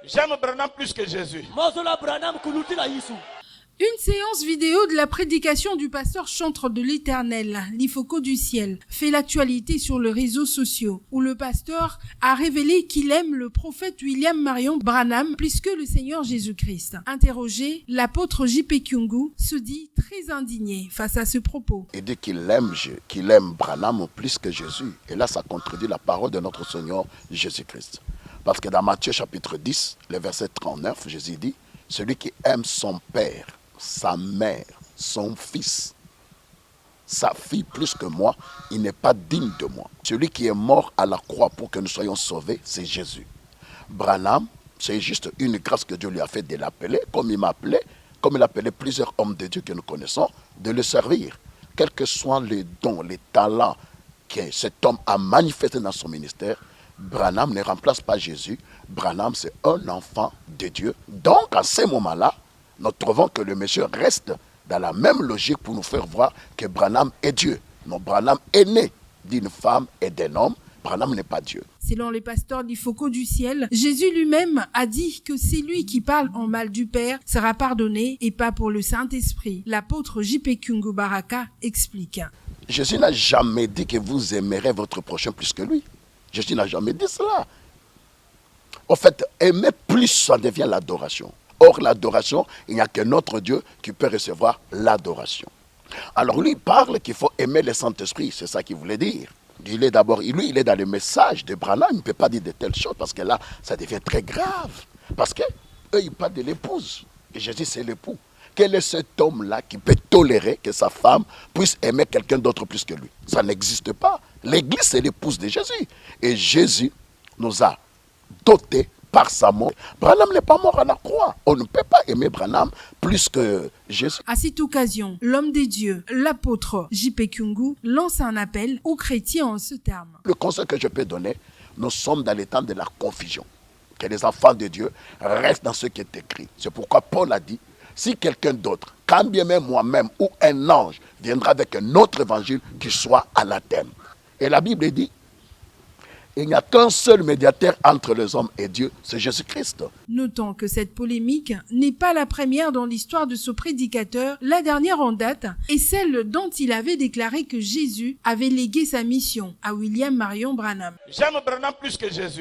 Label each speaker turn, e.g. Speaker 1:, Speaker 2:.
Speaker 1: J'aime Branham plus que Jésus.
Speaker 2: Une séance vidéo de la prédication du pasteur chantre de l'Éternel, l'Ifoko du ciel, fait l'actualité sur les réseaux sociaux, où le pasteur a révélé qu'il aime le prophète William Marion Branham plus que le Seigneur Jésus-Christ. Interrogé, l'apôtre J.P. Kyungu se dit très indigné face à ce propos.
Speaker 3: Il dit qu'il aime Branham plus que Jésus. Et là, ça contredit la parole de notre Seigneur Jésus-Christ. Parce que dans Matthieu chapitre 10, le verset 39, Jésus dit, celui qui aime son père, sa mère, son fils, sa fille plus que moi, il n'est pas digne de moi. Celui qui est mort à la croix pour que nous soyons sauvés, c'est Jésus. Branham, c'est juste une grâce que Dieu lui a fait de l'appeler, comme il m'appelait, comme il appelait plusieurs hommes de Dieu que nous connaissons, de le servir. Quels que soient les dons, les talents que cet homme a manifestés dans son ministère, Branham ne remplace pas Jésus. Branham, c'est un enfant de Dieu. Donc, à ce moment-là, nous trouvons que le monsieur reste dans la même logique pour nous faire voir que Branham est Dieu. Non, Branham est né d'une femme et d'un homme. Branham n'est pas Dieu.
Speaker 2: Selon les pasteurs d'Ifoko du ciel, Jésus lui-même a dit que c'est lui qui parle en mal du Père sera pardonné et pas pour le Saint-Esprit. L'apôtre J.P. Kyungu Baraka explique.
Speaker 3: Jésus n'a jamais dit que vous aimerez votre prochain plus que lui. Jésus n'a jamais dit cela. En fait, aimer plus, ça devient l'adoration. Or, l'adoration, il n'y a que notre Dieu qui peut recevoir l'adoration. Alors, lui, il parle qu'il faut aimer le Saint-Esprit. C'est ça qu'il voulait dire. Il est d'abord, lui, il est dans le message de Branham. Il ne peut pas dire de telles choses parce que là, ça devient très grave. Parce qu'eux, ils parlent de l'épouse. Et Jésus, c'est l'époux. Quel est cet homme-là qui peut tolérer que sa femme puisse aimer quelqu'un d'autre plus que lui? Ça n'existe pas. L'Église, c'est l'épouse de Jésus. Et Jésus nous a dotés par sa mort. Branham n'est pas mort à la croix. On ne peut pas aimer Branham plus que Jésus.
Speaker 2: À cette occasion, l'homme des dieux, l'apôtre J.P. Kyungu, lance un appel aux chrétiens en ce terme.
Speaker 3: Le conseil que je peux donner, nous sommes dans les temps de la confusion. Que les enfants de Dieu restent dans ce qui est écrit. C'est pourquoi Paul a dit, si quelqu'un d'autre, quand bien même moi-même ou un ange, viendra avec un autre évangile qui soit anathème. Et la Bible dit, il n'y a qu'un seul médiateur entre les hommes et Dieu, c'est Jésus-Christ.
Speaker 2: Notons que cette polémique n'est pas la première dans l'histoire de ce prédicateur. La dernière en date est celle dont il avait déclaré que Jésus avait légué sa mission à William Marion Branham.
Speaker 1: J'aime Branham plus que Jésus.